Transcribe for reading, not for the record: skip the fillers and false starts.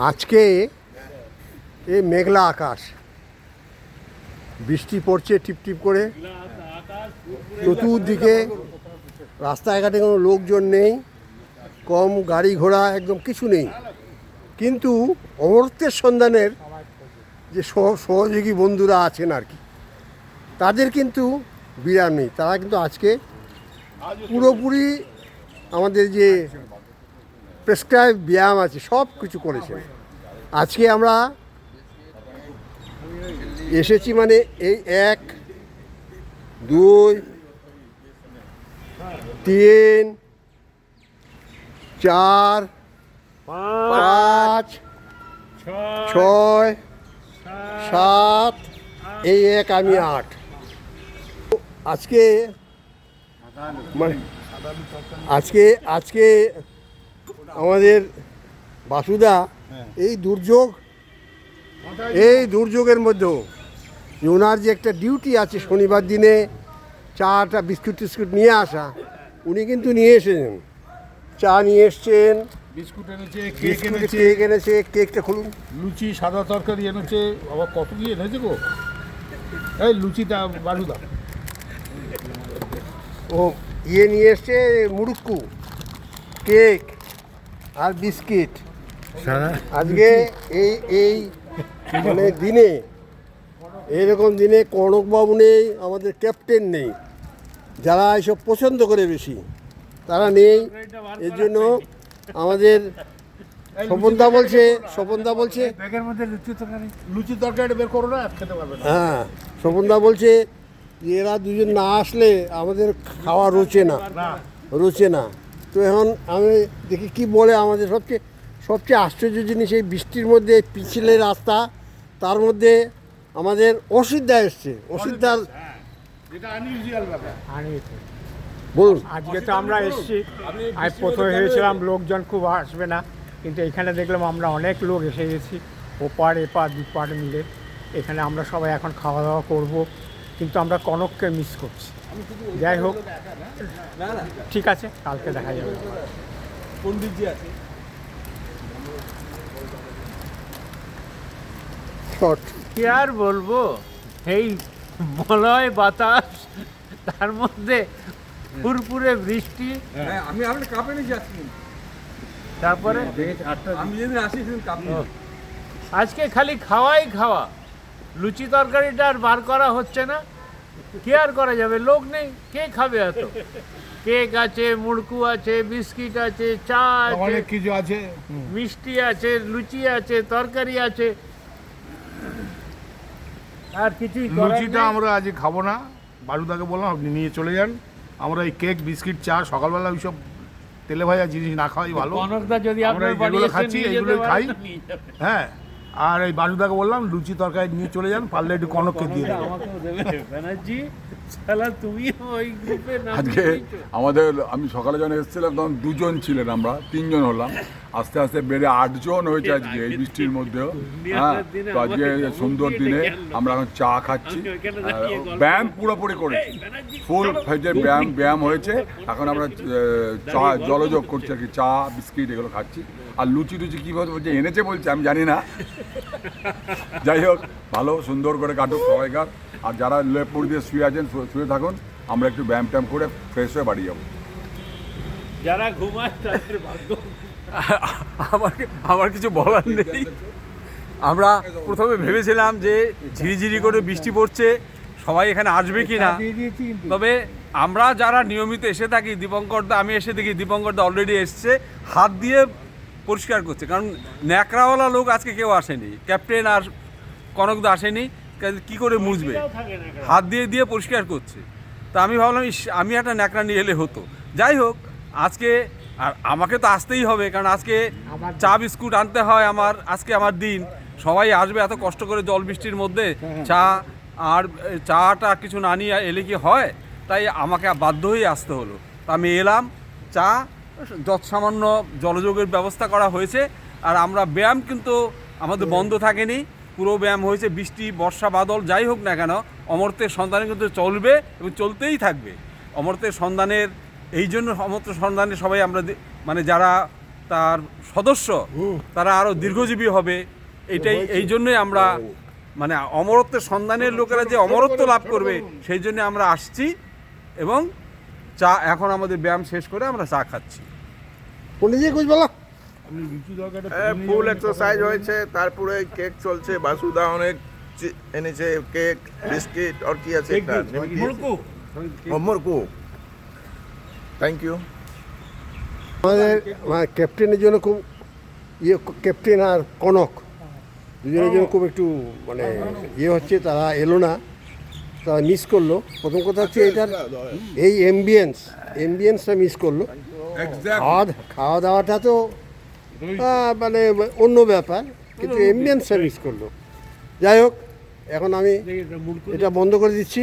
আজকে এই মেঘলা আকাশ, বৃষ্টি পড়ছে টিপটিপ করে, চতুর্দিকে রাস্তাঘাটে কোনো লোকজন নেই, কম গাড়ি ঘোড়া, একদম কিছু নেই। কিন্তু অমরত্বের সন্ধানের যে সহযোগী বন্ধুরা আছেন আর কি, তাদের কিন্তু বিরাম নেই। তারা কিন্তু আজকে পুরোপুরি আমাদের যে প্রেসক্রাইব ব্যায়াম আছে সব কিছু করেছেন। আজকে আমরা এসেছি মানে এই 1 2 3 4 5 6 7, এই 1 আমি 8। আজকে মানে আজকে আমাদের বাসুদা এই দুর্যোগের মধ্যেও ওনার যে একটা ডিউটি আছে শনিবার দিনে চাটা বিস্কুট টিস্কুট নিয়ে আসা, উনি কিন্তু নিয়ে এসেছেন। চা নিয়ে এসছেন, বিস্কুট এনেছে, কেক এনেছে। কেকটা খুলুন। লুচি, সাদা তরকারি এনেছে। আবার কত কি এনেছে গো, এই লুচিটা বালুদা। ও নিয়ে এসছে মুড়ুক্কু, কেক আর বিস্কিট। আজকে এই মানে দিনে, এইরকম দিনে কনকবাবু নেই, আমাদের ক্যাপ্টেন নেই, যারা এইসব পছন্দ করে বেশি তারা নেই। এর জন্য আমাদের স্বপনদা বলছে ব্যাগের মধ্যে লুচি তরকারি বের করো না, খেতে পারবে না। হ্যাঁ, স্বপনদা বলছে যে এরা দুজন না আসলে আমাদের খাওয়া রোচে না। তো এখন আমি দেখি কি বলে। আমাদের সবচেয়ে আশ্চর্য জিনিস, এই বৃষ্টির মধ্যে পিছলে রাস্তা, তার মধ্যে আমাদের অসিদ্ধা এসছে। অসিদ্ধার বলুন। আজকে তো আমরা এসেছি, আজ প্রথমে ভেবেছিলাম লোকজন খুব আসবে না, কিন্তু এখানে দেখলাম আমরা অনেক লোক এসে গেছি, ওপার এপার দুপার মিলে। এখানে আমরা সবাই এখন খাওয়া দাওয়া করব, কিন্তু আমরা কনককে মিস করছি। যাই হোক, ঠিক আছে, কালকে দেখা যাবে। পণ্ডিতজি আছে। কি আর বলবো, এই মলয় বাতাস, তার মধ্যে ফুরফুরে বৃষ্টি, আমি আপনি কাপে নিয়ে যাচ্ছি। তারপরে আমি যেদিন আসি সেদিন কাপে। আজকে খালি খাওয়া। লুচি তরকারিটা আর বার করা হচ্ছে না, কি আর করা যাবে, লোক নেই, কে খাবে এত? কেক আছে, মুড়কু আছে, বিস্কিট আছে, চা আছে, অনেক কিছু আছে, মিষ্টি আছে, লুচি আছে, তরকারি আছে, আর কিছুই করার লুচিটা নেই। আমরা আজ খাবো না। বালুদাকে বললাম আপনি নিয়ে চলে যান। আমরা এই কেক, বিস্কিট, চা সকালবেলা ওইসব তেলে ভাজা জিনিস না খাওয়াই ভালো। কনকদা যদি আমরা আপনার বাড়ি যেগুলো এসে খাচ্ছি নিয়ে এইগুলোই যেতে খাই। পারেন তো নিয়ে যাবেন। হ্যাঁ, আর এই বালুদাকে বললাম লুচি তরকারি নিয়ে চলে যান, পারলে একটু কনককে দিয়ে দেবেন। আমাকেও দেবে ব্যানার্জি, শালা তুমি ওই গ্রুপে নাম আজকে দিয়েছো। আমাদের আমি সকালে যখন এসেছিলাম তখন 2 জন ছিলেন, আমরা 3 জন হলাম, আস্তে আস্তে বেড়ে 8 জন হয়েছে আজকে এই বৃষ্টির মধ্যেও। হ্যাঁ, তো আজকে সুন্দর দিনে আমরা এখন চা খাচ্ছি, ব্যায়াম পুরোপুরি করেছি, ফুল ফেজের ব্যায়াম হয়েছে। এখন আমরা চা জলযোগ করছি আর কি, চা বিস্কিট এগুলো খাচ্ছি। আর লুচি টুচি কীভাবে বলছে এনেছে বলছে, আমি জানি না। যাই হোক, ভালো সুন্দর করে কাটুক সবাইকার। আর যারা লেপুর দিয়ে শুয়ে আছেন শুয়ে থাকুন, আমরা একটু ব্যায়াম ট্যায়াম করে ফ্রেশ হয়ে বাড়ি যাবো। যারা ঘুমায় তাদের ভাগ্য। আমার কিছু বলার নেই। আমরা প্রথমে ভেবেছিলাম যে ঝিরিঝিরি করে বৃষ্টি পড়ছে, সবাই এখানে আসবে কি না। তবে আমরা যারা নিয়মিত এসে থাকি, দীপঙ্করদা, আমি এসে দেখি দীপঙ্করদা অলরেডি এসছে, হাত দিয়ে পরিষ্কার করছে। কারণ ন্যাকড়াওয়ালা লোক আজকে কেউ আসেনি, ক্যাপ্টেন আর কনকদা আসেনি, কি করে মুছবে, হাত দিয়ে পরিষ্কার করছে। তা আমি ভাবলাম আমি একটা ন্যাকড়া নিয়ে এলে হতো। যাই হোক, আজকে আর আমাকে তো আসতেই হবে, কারণ আজকে চা বিস্কুট আনতে হয় আজকে আমার দিন। সবাই আসবে এত কষ্ট করে জল বৃষ্টির মধ্যে, চাটা কিছু না নিয়ে এলে কি হয়, তাই আমাকে বাধ্য হয়ে আসতে হলো। তা আমি এলাম, চা যৎসামান্য জলযোগের ব্যবস্থা করা হয়েছে। আর আমরা ব্যায়াম কিন্তু আমাদের বন্ধ থাকেনি, পুরো ব্যায়াম হয়েছে। বৃষ্টি, বর্ষা, বাদল যাই হোক না কেন, অমর্ত্যের সন্ধানে কিন্তু চলবে এবং চলতেই থাকবে। অমর্ত্যের সন্ধানের এই জন্য অমর্ত্য সন্ধানে সবাই আমরা মানে যারা তার সদস্য তারা আরও দীর্ঘজীবী হবে, এই জন্যই আমরা মানে অমরত্বের সন্ধানের লোকেরা যে অমরত্ব লাভ করবে সেই জন্য আমরা আসছি এবং চা এখন আমাদের ব্যায়াম শেষ করে আমরা চা খাচ্ছি। পণ্ডিতজি কুছ বলো। ফুল এক্সারসাইজ হয়েছে, তারপরে কেক চলছে, বাসুদা অনেক এনেছে কেক বিস্কিট আর কি আছে একটা মুরকু। Thank you. আমাদের ক্যাপ্টেনের জন্য খুব ক্যাপ্টেন আর কনক দুজনের জন্য খুব একটু মানে হচ্ছে, তারা এলো না, তারা মিস করলো। প্রথম কথা হচ্ছে এটার এই এমবিয়েন্সটা মিস করলো। খাওয়া দাওয়াটা তো মানে অন্য ব্যাপার, কিন্তু এমবিয়েন্সটা মিস করলো। যাই হোক, এখন আমি এটা বন্ধ করে দিচ্ছি।